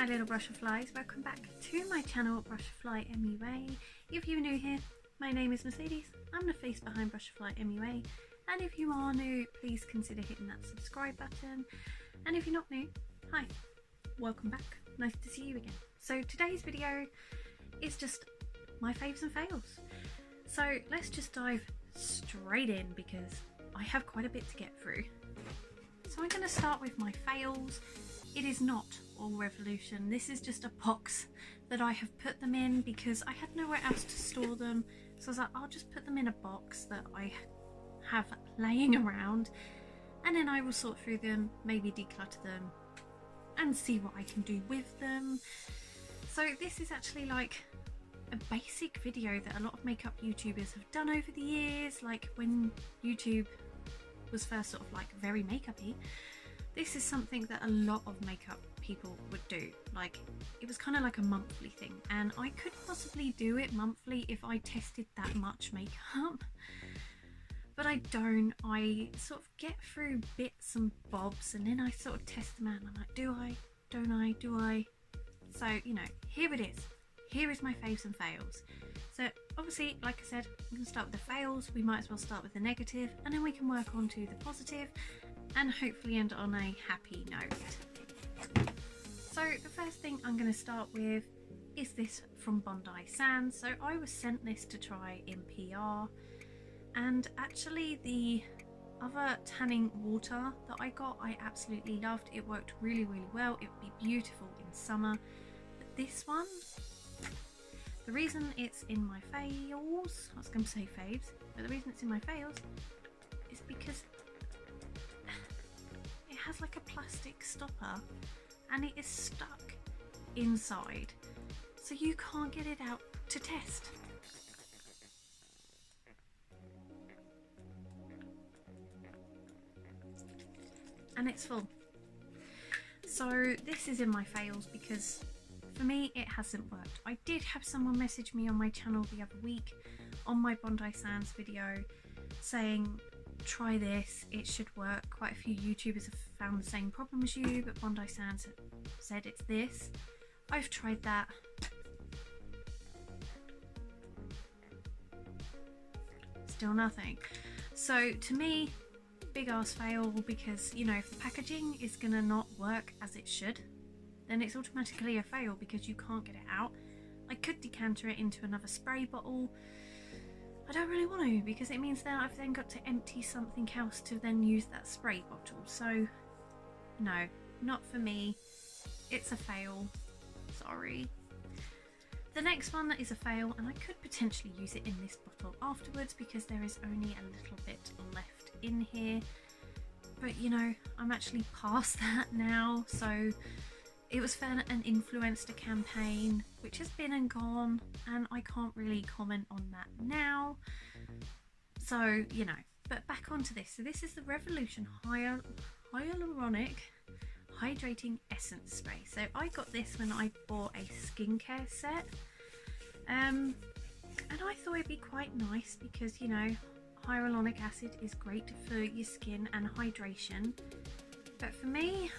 my little butterflies, welcome back to my channel Butterfly MUA. If you're new here, my name is Mercedes, I'm the face behind Butterfly MUA, and if you are new, please consider hitting that subscribe button, and if you're not new, hi, welcome back, nice to see you again. So today's video is just my faves and fails. So let's just dive straight in because I have quite a bit to get through. So I'm going to start with my fails. It is not all Revolution. This is just a box that I have put them in because I had nowhere else to store them. So I was like, I'll just put them in a box that I have laying around, and then I will sort through them, maybe declutter them and see what I can do with them. So this is actually like a basic video that a lot of makeup YouTubers have done over the years, like when YouTube was first sort of like very makeup-y. This is something that a lot of makeup people would do. Like, it was kind of like a monthly thing, and I could possibly do it monthly if I tested that much makeup, but I don't. I sort of get through bits and bobs and then I sort of test them out and I'm like, do I, don't I, do I? So, you know, here it is. Here is my faves and fails. So obviously, like I said, I'm going to start with the fails. We might as well start with the negative, and then we can work on to the positive and hopefully end on a happy note. So the first thing I'm going to start with is this from Bondi Sands. So I was sent this to try in PR, and actually the other tanning water that I got I absolutely loved. It worked really well. It would be beautiful in summer, but this one, the reason it's in my fails, I was going to say faves, but the reason it's in my fails is because it has like a plastic stopper and it is stuck inside, so you can't get it out to test. And it's full. So this is in my fails because for me it hasn't worked. I did have someone message me on my channel the other week on my Bondi Sands video saying, try this, it should work. Quite a few YouTubers have found the same problem as you, but Bondi Sands said it's this. I've tried that. Still nothing. So to me, big ass fail, because, you know, if the packaging is gonna not work as it should, then it's automatically a fail because you can't get it out. I could decanter it into another spray bottle. I don't really want to, because it means that I've then got to empty something else to then use that spray bottle. So no, not for me. It's a fail. Sorry. The next one is a fail, and I could potentially use it in this bottle afterwards because there is only a little bit left in here. But you know, I'm actually past that now, so it was for an influencer campaign, which has been and gone, and I can't really comment on that now. So, you know, but back onto this. So this is the Revolution Hyaluronic Hydrating Essence Spray. So I got this when I bought a skincare set. And I thought it'd be quite nice because, you know, hyaluronic acid is great for your skin and hydration. But for me,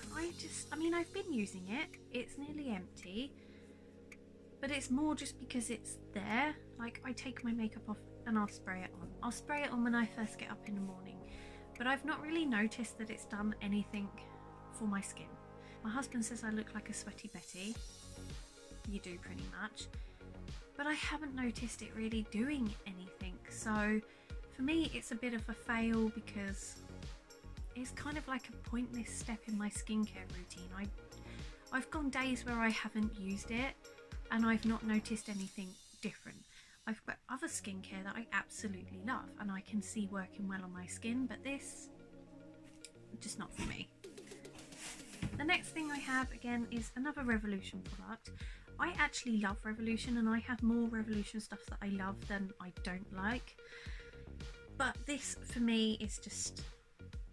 I mean, I've been using it. It's nearly empty. But it's more just because it's there. Like, I take my makeup off and I'll spray it on. I'll spray it on when I first get up in the morning. But I've not really noticed that it's done anything for my skin. My husband says I look like a sweaty Betty. You do, pretty much. But I haven't noticed it really doing anything. So for me, it's a bit of a fail because it's kind of like a pointless step in my skincare routine. I've gone days where I haven't used it and I've not noticed anything different. I've got other skincare that I absolutely love and I can see working well on my skin, but this, just not for me. The next thing I have, again, is another Revolution product. I actually love Revolution, and I have more Revolution stuff that I love than I don't like. But this, for me, is just,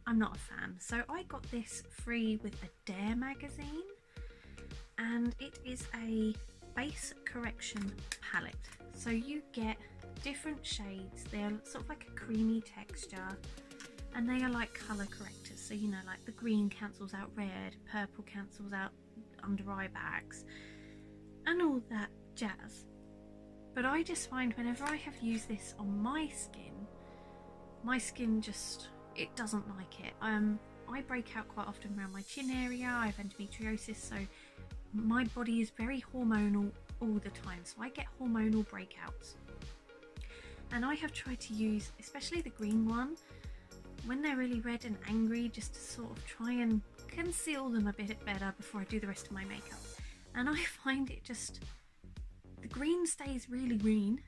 I'm not a fan. So I got this free with a Dare magazine, and it is a base correction palette. So you get different shades. They're sort of like a creamy texture, and they are like colour correctors. So, you know, like the green cancels out red, purple cancels out under eye bags and all that jazz. But I just find whenever I have used this on my skin just, it doesn't like it. I break out quite often around my chin area. I have endometriosis, so my body is very hormonal all the time, so I get hormonal breakouts. And I have tried to use, especially the green one, when they're really red and angry, just to sort of try and conceal them a bit better before I do the rest of my makeup. And I find it just, the green stays really green,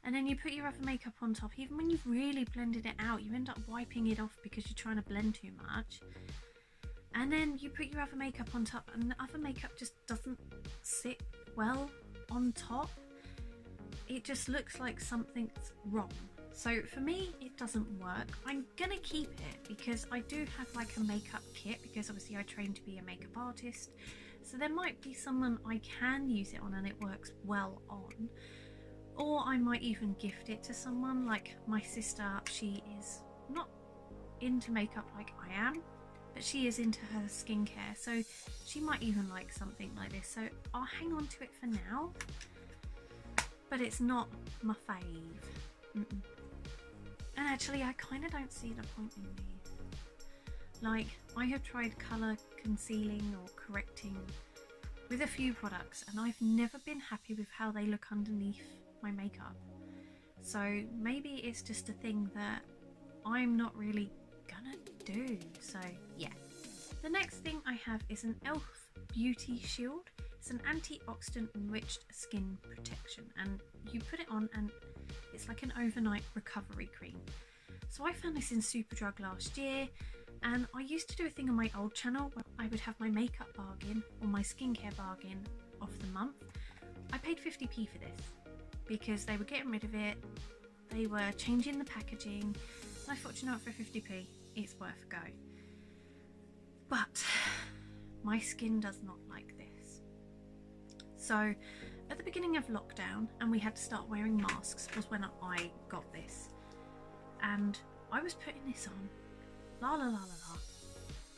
and then you put your other makeup on top. Even when you've really blended it out, you end up wiping it off because you're trying to blend too much. And then you put your other makeup on top, and the other makeup just doesn't sit well on top. It just looks like something's wrong. So for me, it doesn't work. I'm gonna keep it because I do have like a makeup kit, because obviously I trained to be a makeup artist. So there might be someone I can use it on and it works well on. Or I might even gift it to someone. Like my sister, she is not into makeup like I am, but she is into her skincare, so she might even like something like this. So I'll hang on to it for now, but it's not my fave. And actually I kind of don't see the point in these. Like, I have tried colour concealing or correcting with a few products, and I've never been happy with how they look underneath my makeup. So maybe it's just a thing that I'm not really gonna do. So yeah. The next thing I have is an e.l.f. Beauty Shield. It's an antioxidant enriched skin protection, and you put it on and it's like an overnight recovery cream. So I found this in Superdrug last year, and I used to do a thing on my old channel where I would have my makeup bargain or my skincare bargain of the month. I paid 50p for this because they were getting rid of it, they were changing the packaging, and I thought, you know what, for 50p it's worth a go. But my skin does not like this. So at the beginning of lockdown, and we had to start wearing masks, was when I got this, and I was putting this on,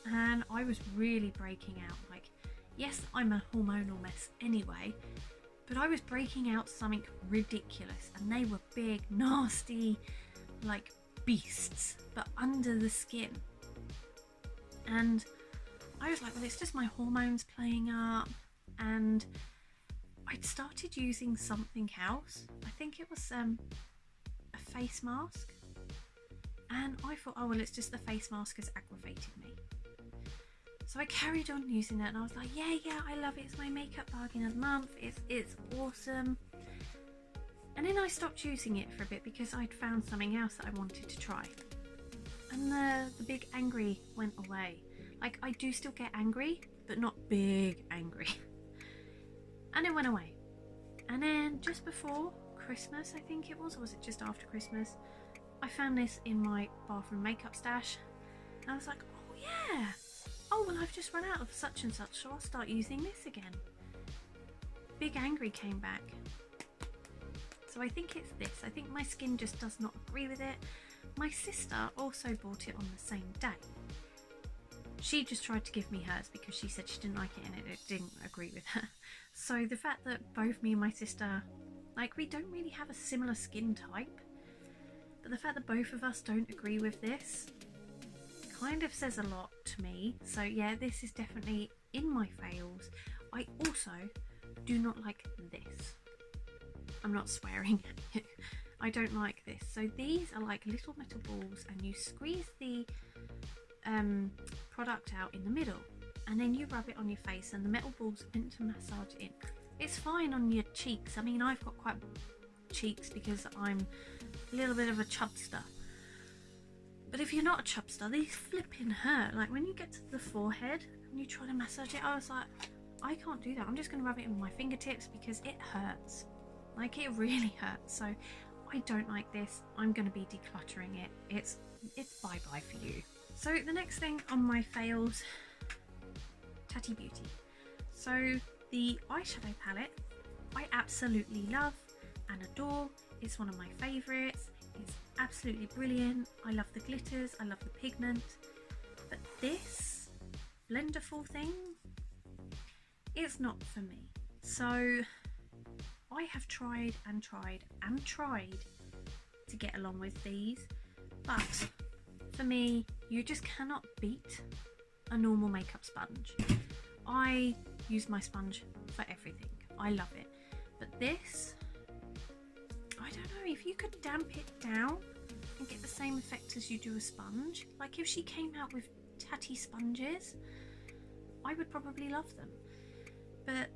and I was really breaking out. Like, yes, I'm a hormonal mess anyway, but I was breaking out something ridiculous, and they were big, nasty, like beasts, but under the skin. And I was like, well, it's just my hormones playing up. And I'd started using something else. I think it was a face mask, and I thought, oh well, it's just the face mask has aggravated me. So I carried on using it, and I was like, yeah, I love it. It's my makeup bargain of the month. It's awesome. And then I stopped using it for a bit because I'd found something else that I wanted to try, and the big angry went away. Like, I do still get angry, but not big angry. And it went away. And then just before Christmas, I think it was, or was it just after Christmas, I found this in my bathroom makeup stash, and I was like, oh yeah, oh well, I've just run out of such and such, so I'll start using this again. Big angry came back. So I think it's this. I think my skin just does not agree with it. My sister also bought it on the same day. She just tried to give me hers because she said she didn't like it and it didn't agree with her. So the fact that both me and my sister, like, we don't really have a similar skin type, but the fact that both of us don't agree with this kind of says a lot to me. So yeah, this is definitely in my fails. I also do not like this. I'm not swearing. I don't like this. So these are like little metal balls, and you squeeze the product out in the middle, and then you rub it on your face, and the metal balls are meant to massage in. It's fine on your cheeks. I mean, I've got quite cheeks because I'm a little bit of a chubster. But if you're not a chubster, these flipping hurt. Like when you get to the forehead and you try to massage it, I was like, I can't do that. I'm just going to rub it in my fingertips because it hurts. Like, it really hurts. So I don't like this. I'm going to be decluttering it. It's bye-bye for you. So the next thing on my fails, Tati Beauty. So the eyeshadow palette I absolutely love and adore. It's one of my favourites. It's absolutely brilliant. I love the glitters, I love the pigment. But this Blendiful thing, it's not for me. So I have tried and tried and tried to get along with these, but for me, you just cannot beat a normal makeup sponge. I use my sponge for everything. I love it. But this, I don't know, if you could damp it down and get the same effect as you do a sponge, like if she came out with Tati sponges, I would probably love them. But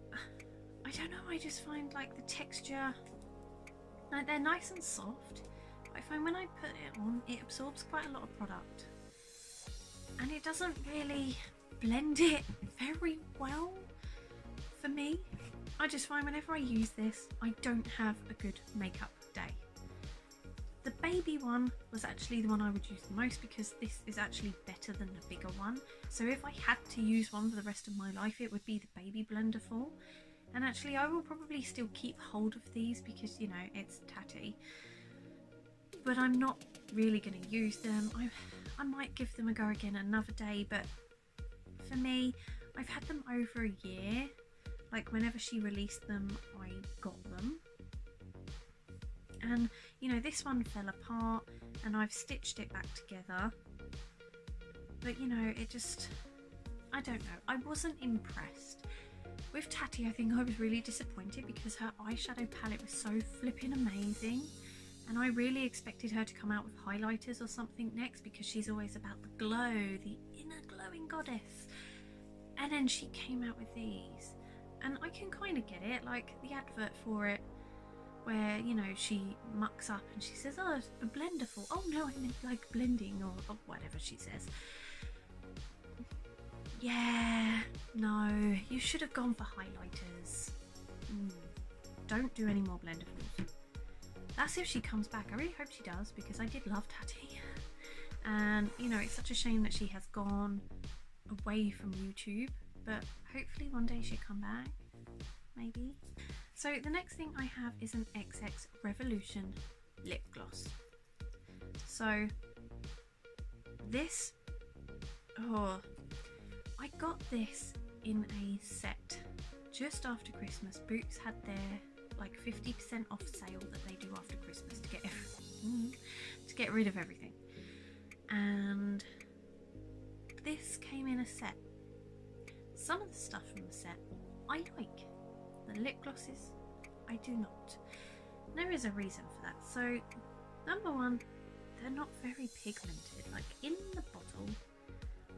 I don't know, I just find like the texture, like they're nice and soft, but I find when I put it on, it absorbs quite a lot of product and it doesn't really blend it very well for me. I just find whenever I use this, I don't have a good makeup day. The baby one was actually the one I would use the most because this is actually better than the bigger one. So if I had to use one for the rest of my life, it would be the baby Blendiful. And actually I will probably still keep hold of these because, you know, it's Tati. But I'm not really going to use them. I might give them a go again another day, but for me, I've had them over a year. Like whenever she released them, I got them. And you know, this one fell apart and I've stitched it back together. But you know, it just, I don't know, I wasn't impressed. With Tati, I think I was really disappointed because her eyeshadow palette was so flipping amazing. And I really expected her to come out with highlighters or something next because she's always about the glow, the inner glowing goddess. And then she came out with these. And I can kind of get it, like the advert for it, where, you know, she mucks up and she says, oh, it's a Blendiful. Oh no, I meant like blending or whatever she says. Yeah, no, you should have gone for highlighters. Don't do any more Blendifuls. That's if she comes back. I really hope she does because I did love Tati. And, you know, it's such a shame that she has gone away from YouTube. But hopefully one day she'll come back, maybe. So the next thing I have is an XX Revolution lip gloss. So this, I got this in a set just after Christmas. Boots had their like 50% off sale that they do after Christmas to get rid of everything. And this came in a set. Some of the stuff from the set I like. The lip glosses, I do not. There is a reason for that. So, number one, they're not very pigmented. Like in the bottle,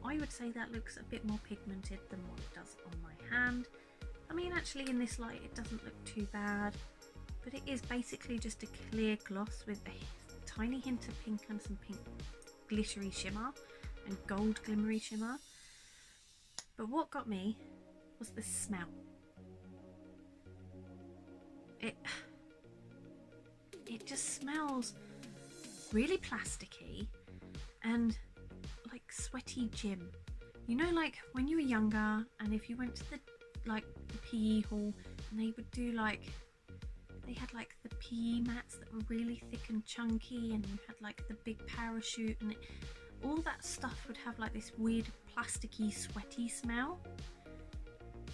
I would say that looks a bit more pigmented than what it does on my hand. I mean, actually in this light it doesn't look too bad, but it is basically just a clear gloss with a tiny hint of pink and some pink glittery shimmer and gold glimmery shimmer. But what got me was the smell. It just smells really plasticky and like sweaty gym. You know, like when you were younger and if you went to the PE hall and they would do like, they had like the PE mats that were really thick and chunky and you had like the big parachute and all that stuff would have like this weird plasticky sweaty smell.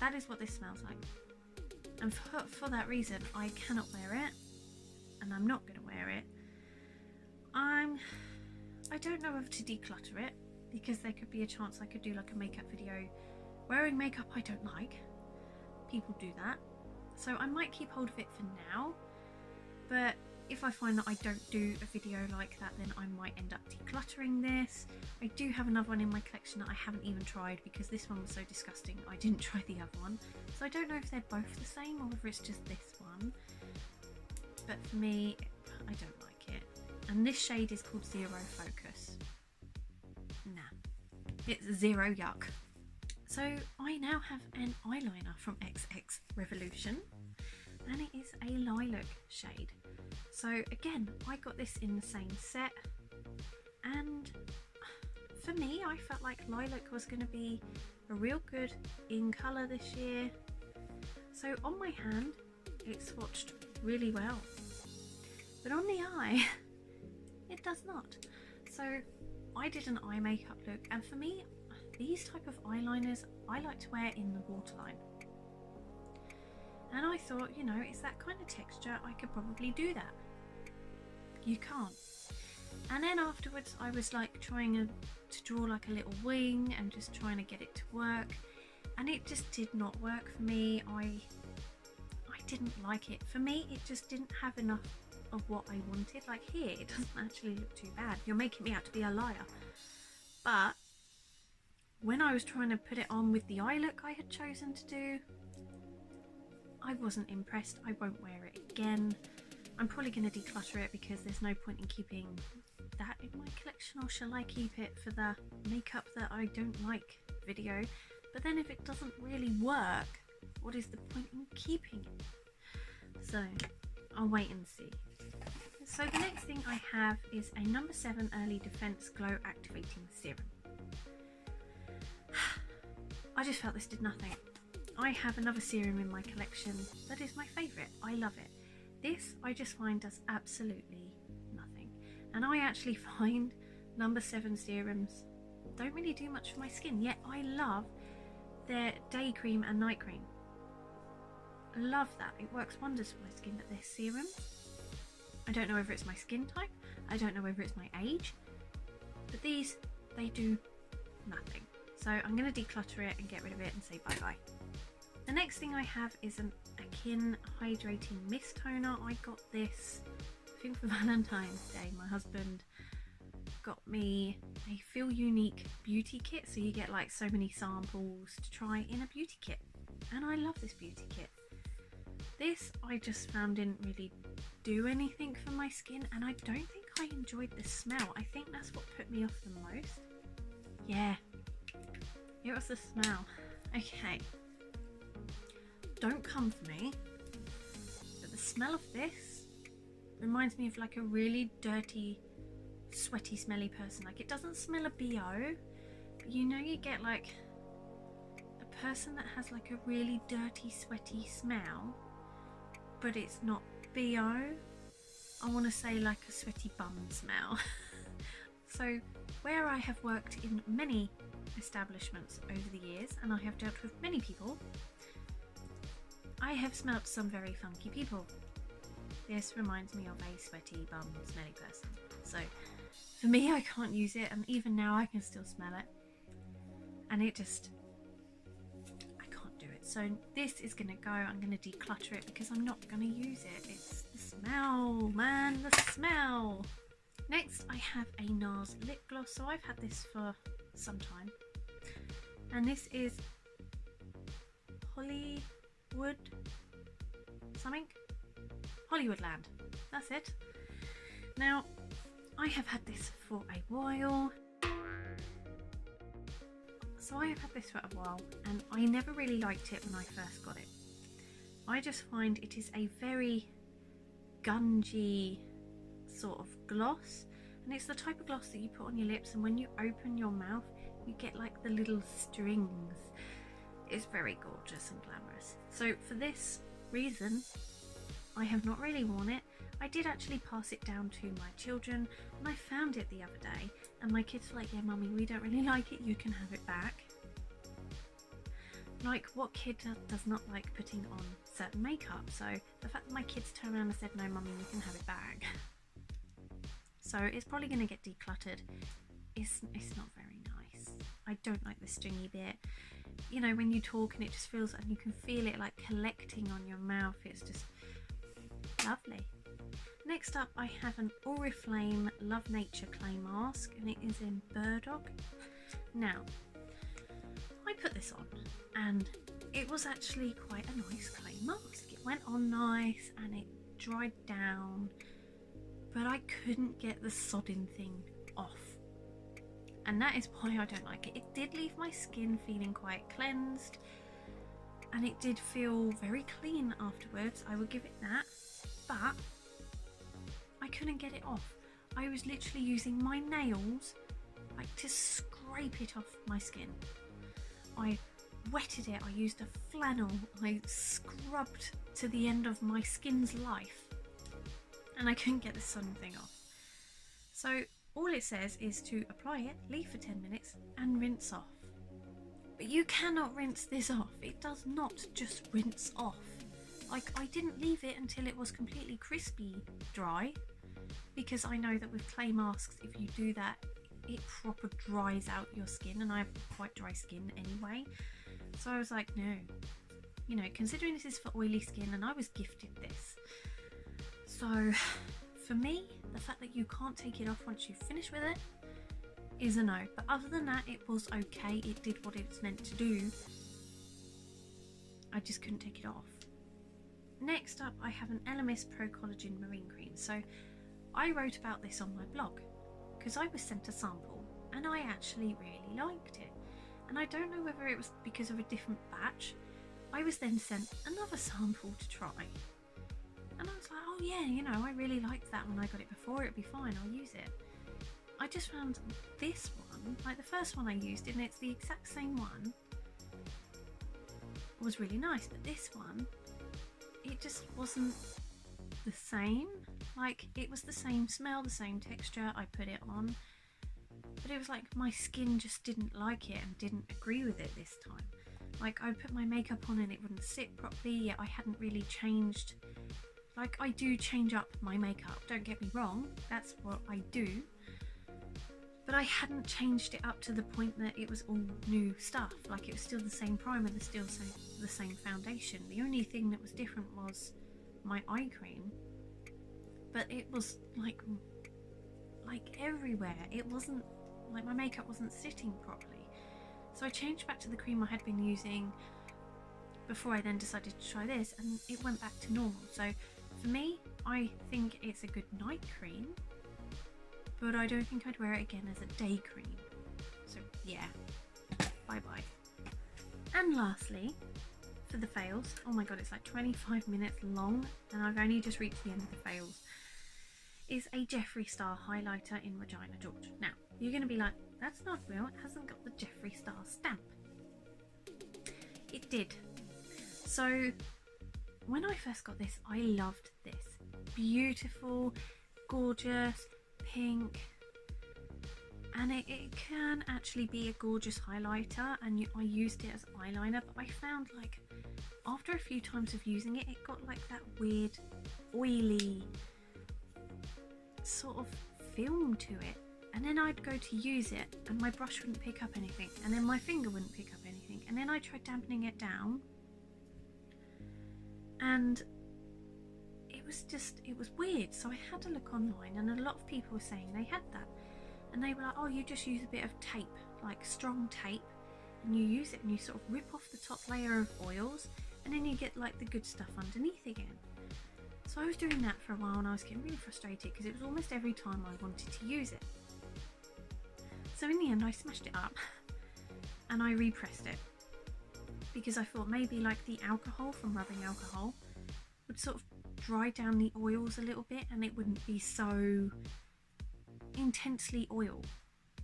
That is what this smells like. And for that reason, I cannot wear it, and I'm not going to wear it. I don't know whether to declutter it, because there could be a chance I could do like a makeup video wearing makeup I don't like. People do that. So I might keep hold of it for now, but if I find that I don't do a video like that, then I might end up decluttering this. I do have another one in my collection that I haven't even tried because this one was so disgusting I didn't try the other one. So I don't know if they're both the same or whether it's just this one. But for me, I don't like it. And this shade is called Zero Focus. Nah, it's zero yuck. So I now have an eyeliner from XX Revolution, and it is a lilac shade. So again, I got this in the same set, and for me, I felt like lilac was going to be a real good in colour this year. So on my hand, it swatched really well, but on the eye, it does not. So I did an eye makeup look, and for me, these type of eyeliners I like to wear in the waterline. And I thought, you know, it's that kind of texture, I could probably do that. You can't. And then afterwards I was like trying to draw like a little wing and just trying to get it to work, and it just did not work for me. I didn't like it. For me, it just didn't have enough of what I wanted. Like here, it doesn't actually look too bad. You're making me out to be a liar. But when I was trying to put it on with the eye look I had chosen to do, I wasn't impressed. I won't wear it again. I'm probably going to declutter it because there's no point in keeping that in my collection, or shall I keep it for the makeup that I don't like video? But then if it doesn't really work, what is the point in keeping it? So I'll wait and see. So the next thing I have is a number 7 Early Defense Glow Activating Serum. I just felt this did nothing. I have another serum in my collection that is my favourite. I love it. This I just find does absolutely nothing. And I actually find number 7 serums don't really do much for my skin, yet I love their day cream and night cream. Love that. It works wonders for my skin, but their serum, I don't know whether it's my skin type, I don't know whether it's my age, but these, they do nothing. So I'm going to declutter it and get rid of it and say bye bye. The next thing I have is an Akin Hydrating Mist Toner. I got this, I think, for Valentine's Day. My husband got me a Feel Unique beauty kit, so you get like so many samples to try in a beauty kit, and I love this beauty kit. This I just found didn't really do anything for my skin, and I don't think I enjoyed the smell. I think that's what put me off the most. Yeah, it was the smell. Okay, don't come for me, but the smell of this reminds me of like a really dirty, sweaty, smelly person. Like, it doesn't smell of BO, but you know, you get like a person that has like a really dirty, sweaty smell, but it's not BO. I want to say like a sweaty bum smell. So where I have worked in many establishments over the years, and I have dealt with many people, I have smelt some very funky people. This reminds me of a sweaty bum smelly person. So for me, I can't use it, and even now I can still smell it, and it just, I can't do it. So this is gonna go. I'm gonna declutter it because I'm not gonna use it. It's the smell, man, the smell. Next I have a Nars lip gloss. So I've had this for some time, and this is Hollywood something, Hollywoodland, that's it. Now I have had this for a while. So I have had this for a while, and I never really liked it when I first got it. I just find it is a very gungy sort of gloss, and it's the type of gloss that you put on your lips, and when you open your mouth you get like the little strings. It's very gorgeous and glamorous. So for this reason I have not really worn it. I did actually pass it down to my children, and I found it the other day, and my kids were like, yeah mummy, we don't really like it, you can have it back. Like, what kid does not like putting on certain makeup? So the fact that my kids turned around and said, no mummy, you can have it back. So it's probably going to get decluttered. It's not very nice. I don't like the stringy bit. You know, when you talk and it just feels, and you can feel it like collecting on your mouth. It's just lovely. Next up I have an Oriflame Love Nature Clay Mask, and it is in burdock. Now I put this on and it was actually quite a nice clay mask. It went on nice and it dried down, but I couldn't get the sodding thing off, and that is why I don't like it. It did leave my skin feeling quite cleansed, and it did feel very clean afterwards, I will give it that, but I couldn't get it off. I was literally using my nails like to scrape it off my skin. I wetted it, I used a flannel, I scrubbed to the end of my skin's life, and I couldn't get the sun thing off. So all it says is to apply it, leave for 10 minutes and rinse off. But you cannot rinse this off. It does not just rinse off. Like, I didn't leave it until it was completely crispy dry, because I know that with clay masks, if you do that, it proper dries out your skin, and I have quite dry skin anyway. So I was like, no, you know, considering this is for oily skin and I was gifted this. So for me, the fact that you can't take it off once you've finished with it is a no. But other than that, it was okay. It did what it's meant to do. I just couldn't take it off. Next up, I have an Elemis Pro-collagen marine cream. So I wrote about this on my blog because I was sent a sample and I actually really liked it. And I don't know whether it was because of a different batch. I was then sent another sample to try. And I was like, oh yeah, you know, I really liked that when I got it before, it'll be fine, I'll use it. I just found this one, like the first one I used, and it's the exact same one, was really nice, but this one, it just wasn't the same. Like, it was the same smell, the same texture, I put it on, but it was like my skin just didn't like it and didn't agree with it this time. Like, I put my makeup on and it wouldn't sit properly, yet I hadn't really changed. Like, I do change up my makeup, don't get me wrong, that's what I do. But I hadn't changed it up to the point that it was all new stuff. Like, it was still the same primer, still the same foundation. The only thing that was different was my eye cream. But it was like everywhere. It wasn't, like, my makeup wasn't sitting properly. So I changed back to the cream I had been using before I then decided to try this, and it went back to normal. So for me, I think it's a good night cream, but I don't think I'd wear it again as a day cream. So yeah, bye bye. And lastly, for the fails, oh my god, it's like 25 minutes long and I've only just reached the end of the fails, is a Jeffree Star highlighter in Regina George. Now, you're going to be like, that's not real, it hasn't got the Jeffree Star stamp. It did. So when I first got this, I loved this. Beautiful, gorgeous, pink, and it can actually be a gorgeous highlighter, and I used it as eyeliner, but I found, like, after a few times of using it, it got like that weird oily sort of film to it, and then I'd go to use it and my brush wouldn't pick up anything, and then my finger wouldn't pick up anything, and then I tried dampening it down and it was weird. So I had to look online, and a lot of people were saying they had that, and they were like, oh, you just use a bit of tape, like strong tape, and you use it and you sort of rip off the top layer of oils, and then you get like the good stuff underneath again. So I was doing that for a while and I was getting really frustrated because it was almost every time I wanted to use it. So in the end I smashed it up and I repressed it, because I thought maybe like the alcohol from rubbing alcohol would sort of dry down the oils a little bit and it wouldn't be so intensely oil.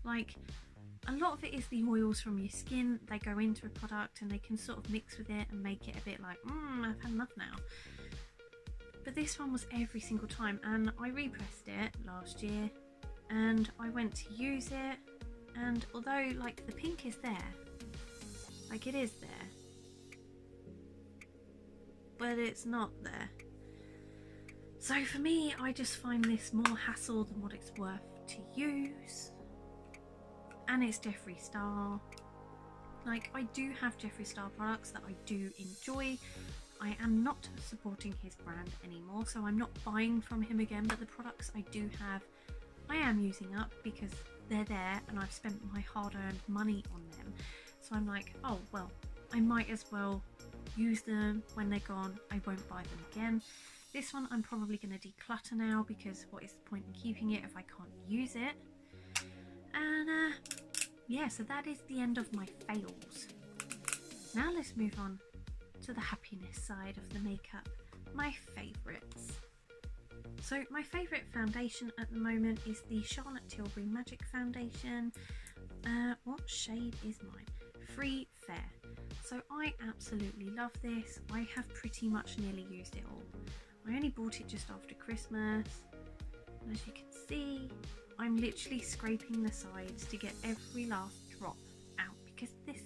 Like, a lot of it is the oils from your skin, they go into a product and they can sort of mix with it and make it a bit like, I've had enough now. But this one was every single time, and I repressed it last year and I went to use it, and although like the pink is there, like it is there, but it's not there. So for me, I just find this more hassle than what it's worth to use. And it's Jeffree Star. Like, I do have Jeffree Star products that I do enjoy. I am not supporting his brand anymore, so I'm not buying from him again, but the products I do have, I am using up because they're there and I've spent my hard-earned money on them. So I'm like, oh well, I might as well use them. When they're gone, I won't buy them again. This one I'm probably going to declutter now, because what is the point in keeping it if I can't use it? And yeah, so that is the end of my fails. Now let's move on to the happiness side of the makeup, my favourites. So my favourite foundation at the moment is the Charlotte Tilbury Magic Foundation. What shade is mine? Free Fair. So I absolutely love this. I have pretty much nearly used it all. I only bought it just after Christmas, and as you can see, I'm literally scraping the sides to get every last drop out, because this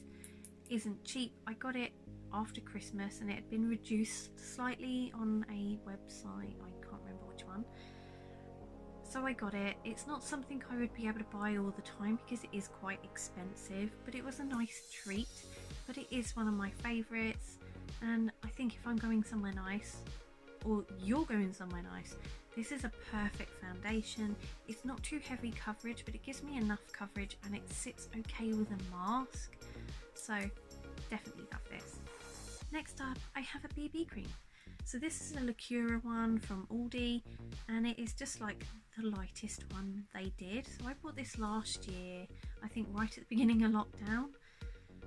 isn't cheap. I got it after Christmas, and it had been reduced slightly on a website, I can't remember which one. So I got it. It's not something I would be able to buy all the time because it is quite expensive, but it was a nice treat. But it is one of my favourites, and I think if I'm going somewhere nice, or you're going somewhere nice, this is a perfect foundation. It's not too heavy coverage, but it gives me enough coverage and it sits okay with a mask. So definitely love this. Next up, I have a BB cream. So this is a Lacura one from Aldi, and it is just like the lightest one they did. So I bought this last year, I think right at the beginning of lockdown.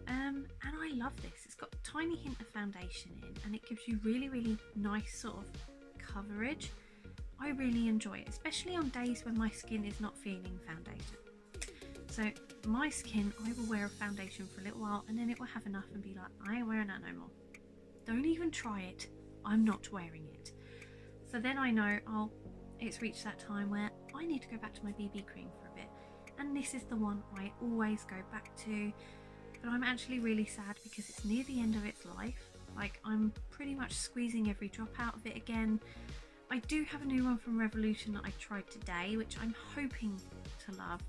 And I love this. It's got a tiny hint of foundation in, and it gives you really nice sort of coverage. I really enjoy it, especially on days when my skin is not feeling foundation. So my skin, I will wear a foundation for a little while and then it will have enough and be like, I ain't wearing that no more. Don't even try it. I'm not wearing it. So then I know, oh, it's reached that time where I need to go back to my BB cream for a bit. And this is the one I always go back to. But I'm actually really sad because it's near the end of its life. Like, I'm pretty much squeezing every drop out of it again. I do have a new one from Revolution that I tried today, which I'm hoping to love.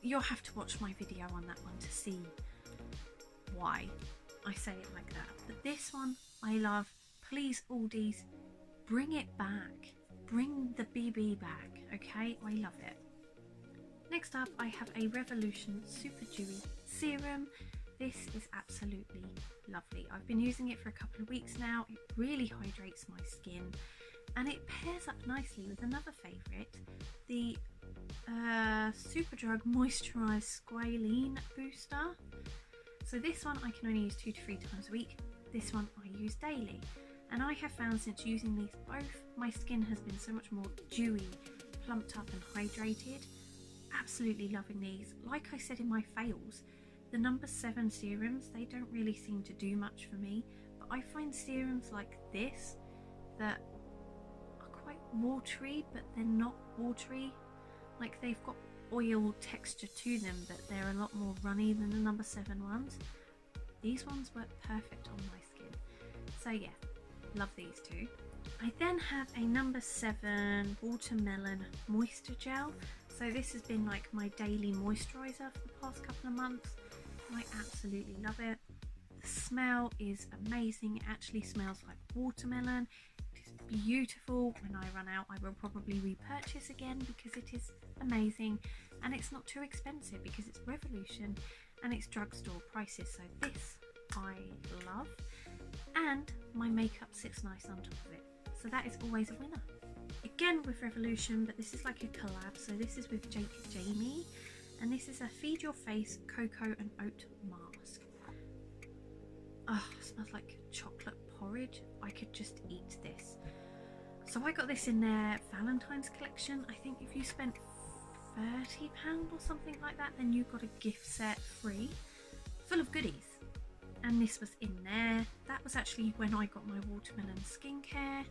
You'll have to watch my video on that one to see why I say it like that. But this one I love. Please, Aldi's, bring it back. Bring the BB back, okay? I love it. Next up, I have a Revolution Super Dewy Serum. This is absolutely lovely. I've been using it for a couple of weeks now. It really hydrates my skin, and it pairs up nicely with another favourite, the Superdrug Moisturised Squalane Booster. So this one I can only use 2 to 3 times a week. This one I use daily, and I have found since using these both, my skin has been so much more dewy, plumped up and hydrated. Absolutely loving these. Like I said in my fails, the number 7 serums, they don't really seem to do much for me, but I find serums like this that are quite watery, but they're not watery. Like, they've got oil texture to them, but they're a lot more runny than the number 7 ones. These ones work perfect on my skin. So yeah, love these two. I then have a number 7 Watermelon Moisture Gel. So this has been like my daily moisturiser for the past couple of months. I absolutely love it. The smell is amazing. It actually smells like watermelon. It is beautiful. When I run out, I will probably repurchase again because it is amazing, and it's not too expensive because it's Revolution and it's drugstore prices. So this I love, and my makeup sits nice on top of it. So that is always a winner. Again with Revolution, but this is like a collab. So this is with Jamie, and this is a Feed Your Face Cocoa and Oat Mask. Oh, it smells like chocolate porridge. I could just eat this. So I got this in their Valentine's collection. I think if you spent £30 or something like that, then you got a gift set free full of goodies. And this was in there. That was actually when I got my watermelon skincare,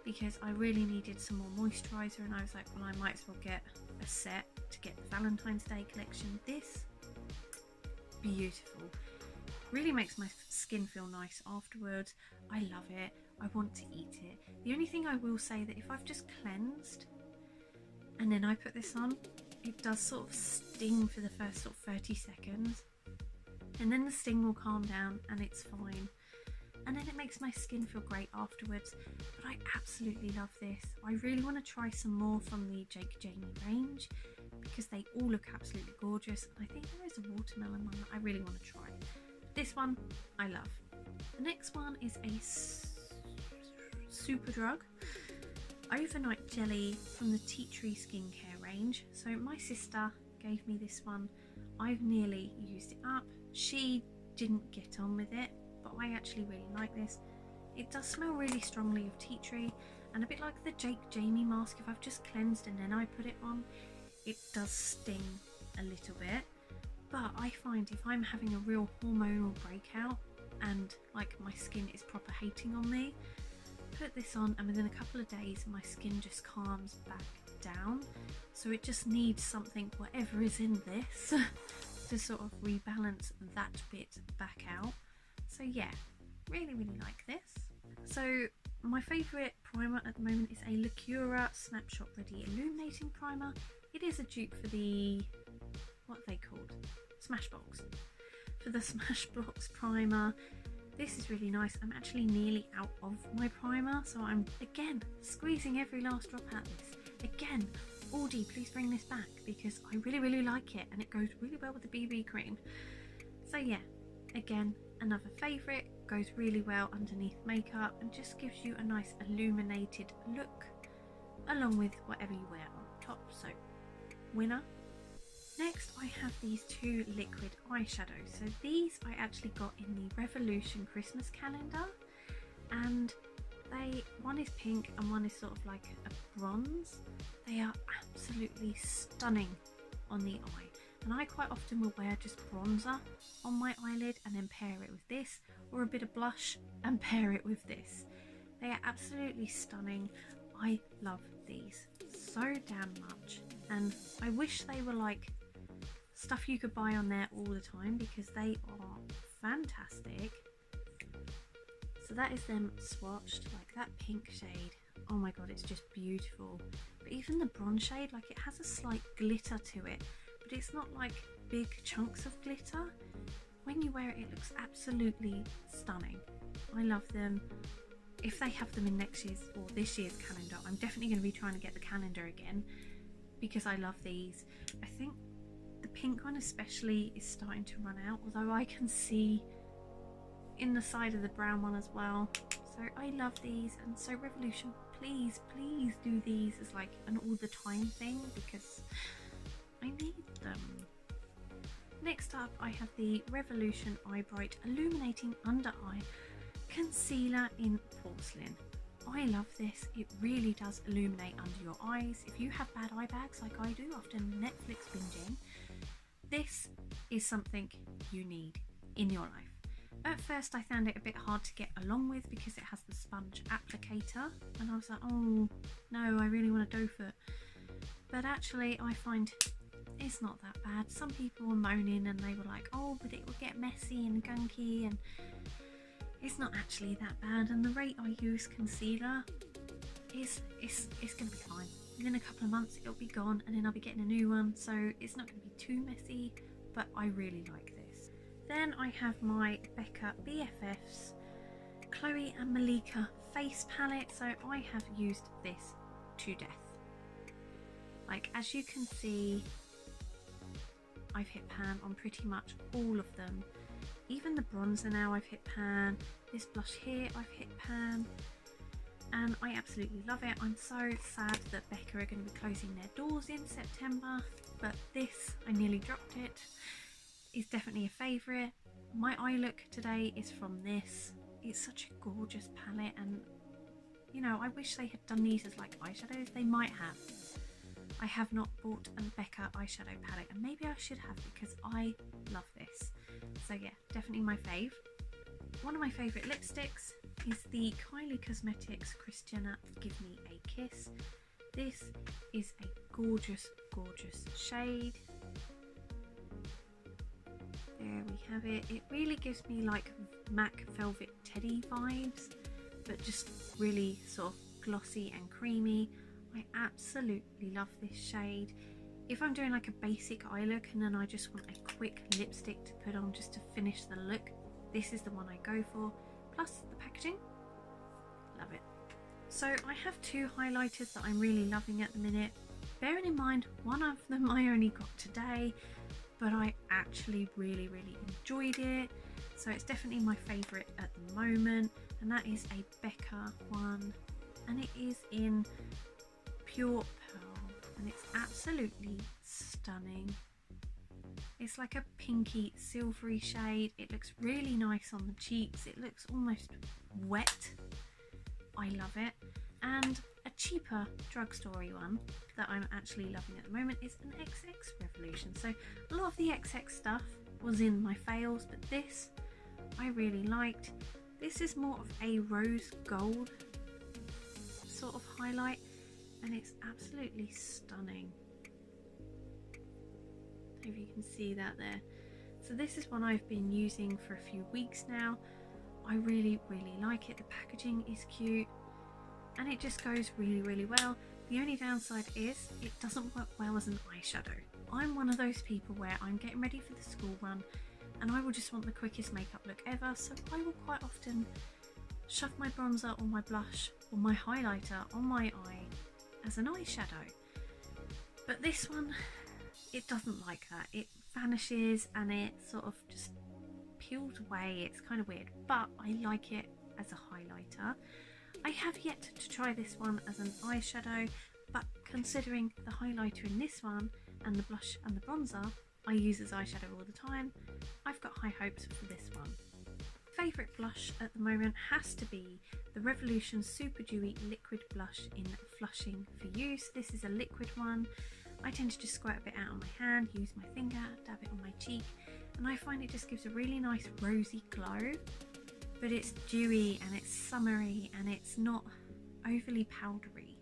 because I really needed some more moisturiser, and I was like, well, I might as well get a set to get the Valentine's Day collection. This, beautiful. Really makes my skin feel nice afterwards. I love it. I want to eat it. The only thing I will say, that if I've just cleansed and then I put this on, it does sort of sting for the first sort of 30 seconds, and then the sting will calm down and it's fine. And then it makes my skin feel great afterwards. But I absolutely love this. I really want to try some more from the Jamie range because they all look absolutely gorgeous. And I think there is a watermelon one that I really want to try. This one I love. The next one is a Superdrug Overnight Jelly from the Tea Tree Skincare range. So my sister gave me this one. I've nearly used it up. She didn't get on with it, but I actually really like this. It does smell really strongly of tea tree, and a bit like the Jamie mask, if I've just cleansed and then I put it on, it does sting a little bit. But I find if I'm having a real hormonal breakout and like my skin is proper hating on me, put this on and within a couple of days my skin just calms back down. So it just needs something, whatever is in this, to sort of rebalance that bit back out. So yeah, really like this. So my favourite primer at the moment is a Lacura Snapshot Ready Illuminating Primer. It is a dupe for the, what are they called? Smashbox. For the Smashbox primer. This is really nice. I'm actually nearly out of my primer, so I'm again squeezing every last drop out of this. Again, Aldi, please bring this back because I really like it and it goes really well with the BB cream. So yeah, again, another favourite, goes really well underneath makeup and just gives you a nice illuminated look along with whatever you wear on top. So winner. Next I have these two liquid eyeshadows. So these I actually got in the Revolution Christmas calendar, and one is pink and one is sort of like a bronze. They are absolutely stunning on the eye, and I quite often will wear just bronzer on my eyelid and then pair it with this, or a bit of blush and pair it with this. They are absolutely stunning. I love these so damn much, and I wish they were like stuff you could buy on there all the time because they are fantastic. So that is them swatched, like that pink shade. Oh my god, it's just beautiful. But even the bronze shade, like it has a slight glitter to it, but it's not like big chunks of glitter. When you wear it, it looks absolutely stunning. I love them. If they have them in next year's or this year's calendar, I'm definitely going to be trying to get the calendar again because I love these. I think the pink one especially is starting to run out, although I can see in the side of the brown one as well. So I love these, and so Revolution, please do these as like an all the time thing because I need them. Next up I have the Revolution Eye Bright Illuminating Under Eye Concealer in Porcelain. I love this. It really does illuminate under your eyes. If you have bad eye bags like I do after Netflix binging, this is something you need in your life. At first I found it a bit hard to get along with because it has the sponge applicator, and I was like, oh no, I really want a doe foot. But actually I find it's not that bad. Some people were moaning and they were like, oh, but it will get messy and gunky, and it's not actually that bad. And the rate I use concealer is going to be fine. Within a couple of months it'll be gone and then I'll be getting a new one, so it's not going to be too messy, but I really like this. Then I have my Becca BFFs Chloe and Malika face palette. So I have used this to death. Like, as you can see, I've hit pan on pretty much all of them. Even the bronzer now I've hit pan. This blush here I've hit pan. And I absolutely love it. I'm so sad that Becca are going to be closing their doors in September, but this, I nearly dropped it, is definitely a favourite. My eye look today is from this. It's such a gorgeous palette, and you know, I wish they had done these as like eyeshadows. They might have. I have not bought a Becca eyeshadow palette, and maybe I should have because I love this. So yeah, definitely my fave. One of my favourite lipsticks is the Kylie Cosmetics Christiana Give Me a Kiss. This is a gorgeous shade. There we have it. It really gives me like MAC Velvet Teddy vibes, but just really sort of glossy and creamy. I absolutely love this shade. If I'm doing like a basic eye look and then I just want a quick lipstick to put on just to finish the look, this is the one I go for. Plus the packaging, love it. So I have two highlighters that I'm really loving at the minute. Bearing in mind, one of them I only got today, but I actually really enjoyed it. So it's definitely my favourite at the moment, and that is a Becca one, and it is in Pure Pearl, and it's absolutely stunning. It's like a pinky silvery shade. It looks really nice on the cheeks. It looks almost wet. I love it. And a cheaper drugstore one that I'm actually loving at the moment is an XX Revolution. So a lot of the XX stuff was in my fails, but this I really liked. This is more of a rose gold sort of highlight, and it's absolutely stunning. If you can see that there. So this is one I've been using for a few weeks now. I really like it. The packaging is cute and it just goes really well. The only downside is it doesn't work well as an eyeshadow. I'm one of those people where I'm getting ready for the school run and I will just want the quickest makeup look ever, so I will quite often shove my bronzer or my blush or my highlighter on my eye as an eyeshadow. But this one, it doesn't like that. It vanishes and it sort of just peels away. It's kind of weird, but I like it as a highlighter. I have yet to try this one as an eyeshadow, but considering the highlighter in this one and the blush and the bronzer I use as eyeshadow all the time, I've got high hopes for this one. Favourite blush at the moment has to be the Revolution Super Dewy Liquid Blush in Flushing for Use. This is a liquid one. I tend to just squirt a bit out on my hand, use my finger, dab it on my cheek, and I find it just gives a really nice rosy glow, but it's dewy and it's summery and it's not overly powdery,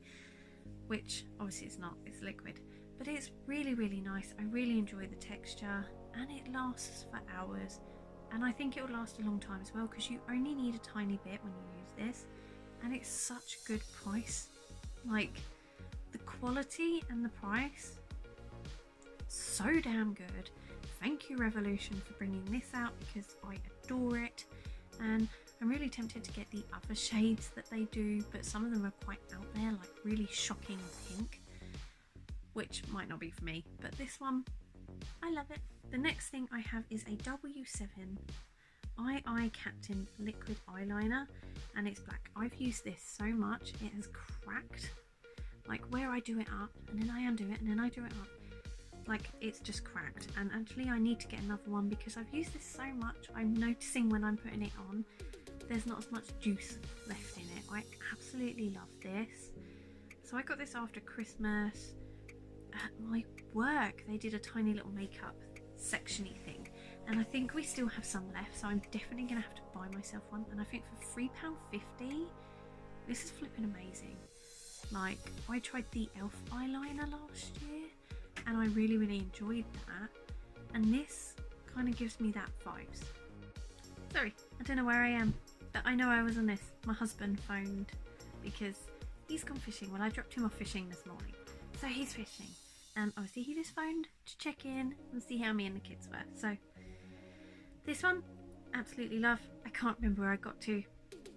which obviously it's not, it's liquid, but it's really nice. I really enjoy the texture and it lasts for hours, and I think it will last a long time as well because you only need a tiny bit when you use this, and it's such a good price. Like, the quality and the price, so damn good. Thank you Revolution for bringing this out because I adore it, and I'm really tempted to get the other shades that they do, but some of them are quite out there, like really shocking pink, which might not be for me, but this one, I love it. The next thing I have is a W7 Eye Captain liquid eyeliner, and it's black. I've used this so much, it has cracked. Like where I do it up and then I undo it and then I do it up, like it's just cracked, and actually I need to get another one because I've used this so much. I'm noticing when I'm putting it on there's not as much juice left in it. I absolutely love this. So I got this after Christmas. At my work they did a tiny little makeup sectiony thing, and I think we still have some left, so I'm definitely gonna have to buy myself one, and I think for £3.50 this is flipping amazing. Like, I tried the e.l.f. eyeliner last year and I really enjoyed that, and this kind of gives me that vibes. Sorry, I don't know where I am, but I know I was on this. My husband phoned because he's gone fishing. Well, I dropped him off fishing this morning, so he's fishing, and obviously he just phoned to check in and see how me and the kids were. So this one, absolutely love. I can't remember where I got to,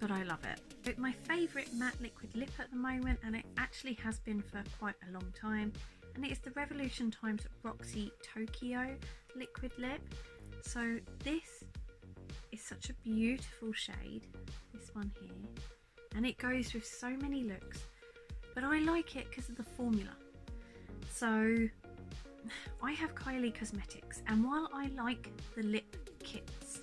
but I love it. But my favourite matte liquid lip at the moment, and it actually has been for quite a long time, and it is the Revolution Times Roxy Tokyo liquid lip. So this is such a beautiful shade, this one here, and it goes with so many looks, but I like it because of the formula. So I have Kylie Cosmetics, and while I like the lip kits,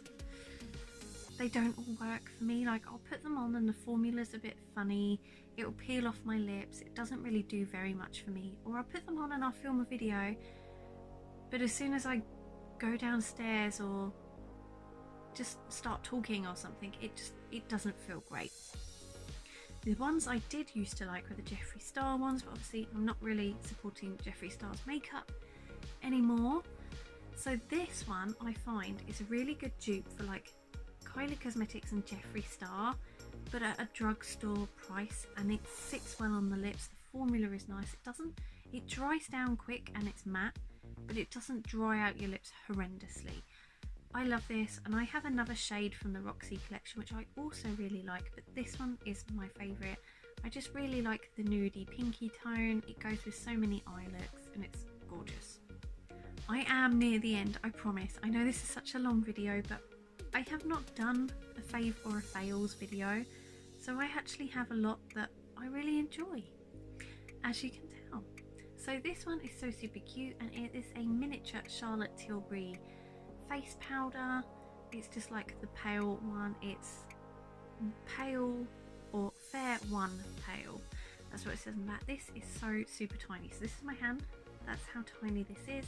they don't all work for me. Like, I'll put them on and the formula's a bit funny, it'll peel off my lips, it doesn't really do very much for me. Or I'll put them on and I'll film a video, but as soon as I go downstairs or just start talking or something, it doesn't feel great. The ones I did used to like were the Jeffree Star ones, but obviously I'm not really supporting Jeffree Star's makeup anymore. So this one I find is a really good dupe for like Kylie Cosmetics and Jeffree Star, but at a drugstore price, and it sits well on the lips. The formula is nice. It dries down quick and it's matte, but it doesn't dry out your lips horrendously. I love this, and I have another shade from the Roxy collection which I also really like, but this one is my favourite. I just really like the nudie pinky tone. It goes with so many eye looks and it's gorgeous. I am near the end, I promise. I know this is such a long video, but I have not done a fave or a fails video, so I actually have a lot that I really enjoy, as you can tell. So this one is so super cute, and it is a miniature Charlotte Tilbury face powder. It's just like the pale one. It's pale or fair one pale. That's what it says on that. This is so super tiny. So this is my hand. That's how tiny this is.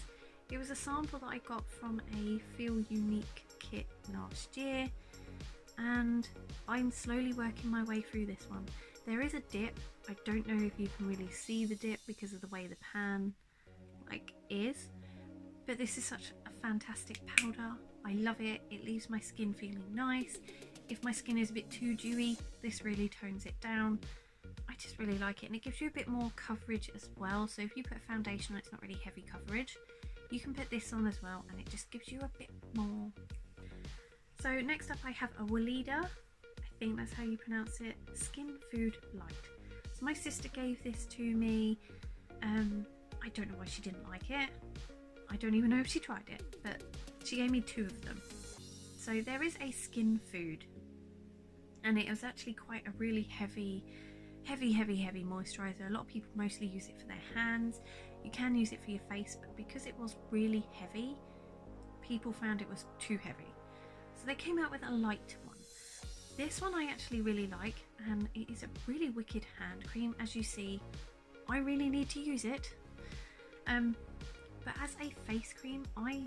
It was a sample that I got from a Feel Unique kit last year, and I'm slowly working my way through this one. There is a dip. I don't know if you can really see the dip because of the way the pan is, but this is such a fantastic powder. I love it. It leaves my skin feeling nice. If my skin is a bit too dewy, this really tones it down. I just really like it, and it gives you a bit more coverage as well. So if you put a foundation on, it's not really heavy coverage, you can put this on as well and it just gives you a bit more. So next up I have a Weleda, I think that's how you pronounce it, Skin Food Light. So my sister gave this to me. I don't know why she didn't like it. I don't even know if she tried it, but she gave me 2 of them. So there is a skin food, and it was actually quite a really heavy moisturizer. A lot of people mostly use it for their hands. You can use it for your face, but because it was really heavy, people found it was too heavy. So they came out with a light one. This one I actually really like, and it is a really wicked hand cream. As you see, I really need to use it. But as a face cream, I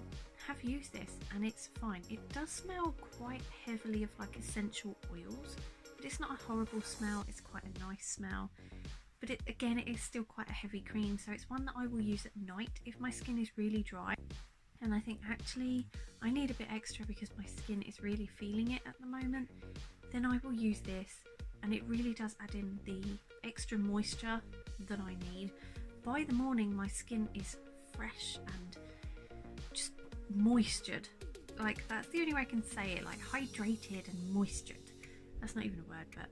have used this and it's fine. It does smell quite heavily of like essential oils, but it's not a horrible smell. It's quite a nice smell. But it is still quite a heavy cream, so it's one that I will use at night if my skin is really dry. And I think actually I need a bit extra because my skin is really feeling it at the moment. Then I will use this, and it really does add in the extra moisture that I need. By the morning my skin is fresh and just moistured. Like, that's the only way I can say it, like hydrated and moistured. That's not even a word, but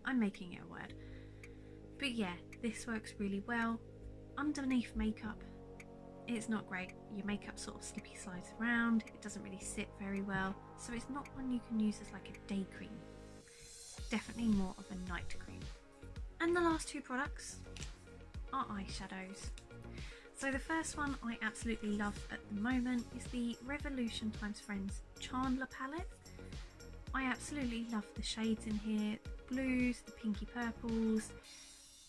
I'm making it a word. But yeah, this works really well. Underneath makeup, it's not great. Your makeup sort of slippy slides around. It doesn't really sit very well. So it's not one you can use as like a day cream. Definitely more of a night cream. And the last 2 products are eyeshadows. So the first one I absolutely love at the moment is the Revolution x Friends Chandler palette. I absolutely love the shades in here. The blues, the pinky purples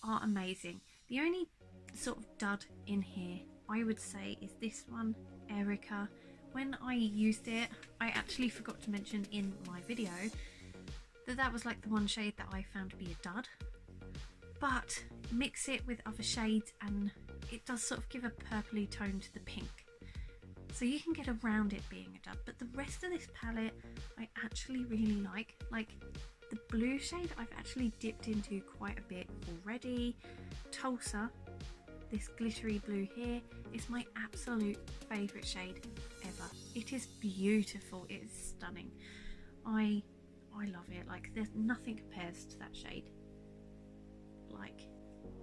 are amazing. The only sort of dud in here I would say is this one, Erica. When I used it, I actually forgot to mention in my video that was like the one shade that I found to be a dud. But mix it with other shades and it does sort of give a purpley tone to the pink. So you can get around it being a dud, but the rest of this palette I actually really like. Like the blue shade I've actually dipped into quite a bit already. Tulsa, this glittery blue here, is my absolute favourite shade ever. It is beautiful, it is stunning. I love it. Like, there's nothing compares to that shade. Like,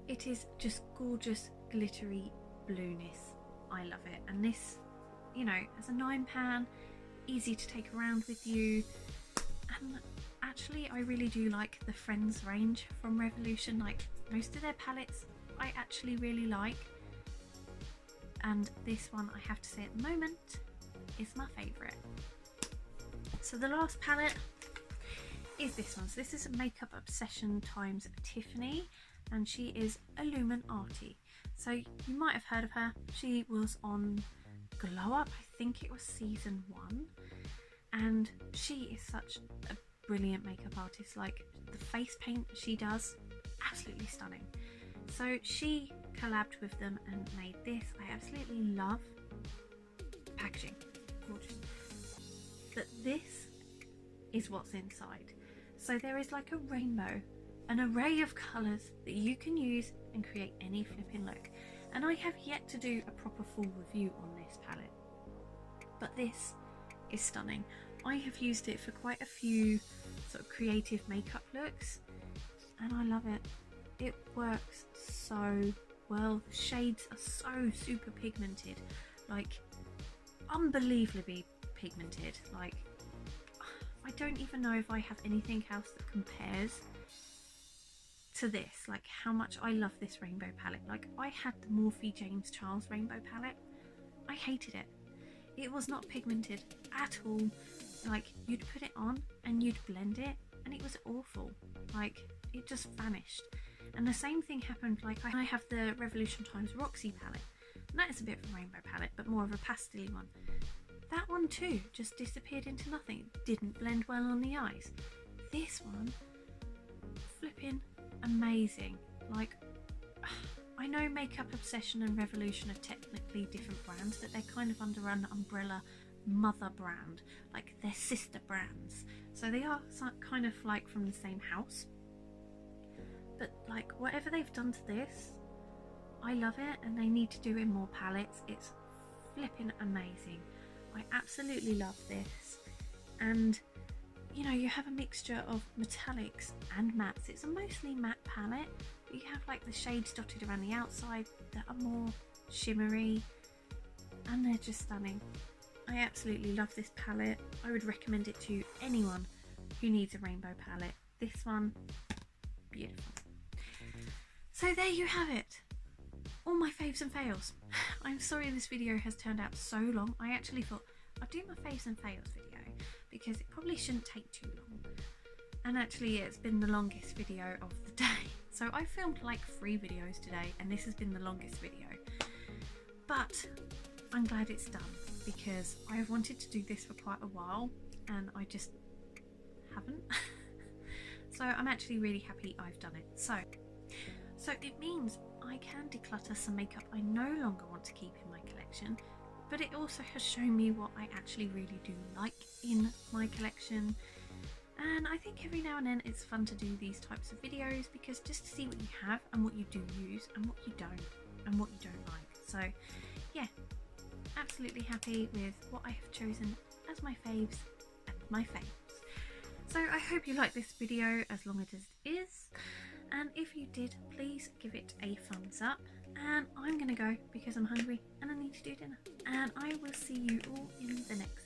it is just gorgeous glittery blueness. I love it. And this, you know, as a 9 pan, easy to take around with you. And actually I really do like the Friends range from Revolution. Like, most of their palettes I actually really like, and this one I have to say at the moment is my favourite. So the last palette is this one. So this is Makeup Obsession times Tiffany, and she is illuminating. So you might have heard of her. She was on Glow Up, I think it was season 1, and she is such a brilliant makeup artist. Like, the face paint she does, absolutely stunning. So she collabed with them and made this. I absolutely love the packaging, gorgeous. But this is what's inside. So there is like a rainbow, an array of colours that you can use and create any flipping look. And I have yet to do a proper full review on this palette, but this is stunning. I have used it for quite a few sort of creative makeup looks and I love it. It works so well. The shades are so super pigmented, like unbelievably pigmented. Like, I don't even know if I have anything else that compares to this. Like, how much I love this rainbow palette. Like, I had the Morphe James Charles rainbow palette. I hated it. It was not pigmented at all. Like, you'd put it on and you'd blend it and it was awful. Like, it just vanished. And the same thing happened, like, I have the Revolution x Roxy palette, and that is a bit of a rainbow palette, but more of a pastel one. That one too just disappeared into nothing. It didn't blend well on the eyes. This one, flipping amazing. Like, I know Makeup Obsession and Revolution are technically different brands, but they're kind of under an umbrella mother brand, like their sister brands. So they are kind of like from the same house. But like whatever they've done to this, I love it, and they need to do in more palettes. It's flipping amazing. I absolutely love this. And you know, you have a mixture of metallics and mattes. It's a mostly matte palette, but you have like the shades dotted around the outside that are more shimmery, and they're just stunning. I absolutely love this palette. I would recommend it to anyone who needs a rainbow palette. This one, beautiful. So there you have it. All my faves and fails. I'm sorry this video has turned out so long. I actually thought I'd do my faves and fails video because it probably shouldn't take too long. And actually it's been the longest video of the day. So I filmed like 3 videos today and this has been the longest video. But I'm glad it's done because I've wanted to do this for quite a while and I just haven't. So I'm actually really happy I've done it. So it means I can declutter some makeup I no longer want to keep in my collection, but it also has shown me what I actually really do like in my collection. And I think every now and then it's fun to do these types of videos because just to see what you have and what you do use and what you don't and what you don't like. So yeah, absolutely happy with what I have chosen as my faves and my faves. So I hope you liked this video as long as it is, and if you did, please give it a thumbs up. And I'm gonna go because I'm hungry and I need to do dinner, and I will see you all in the next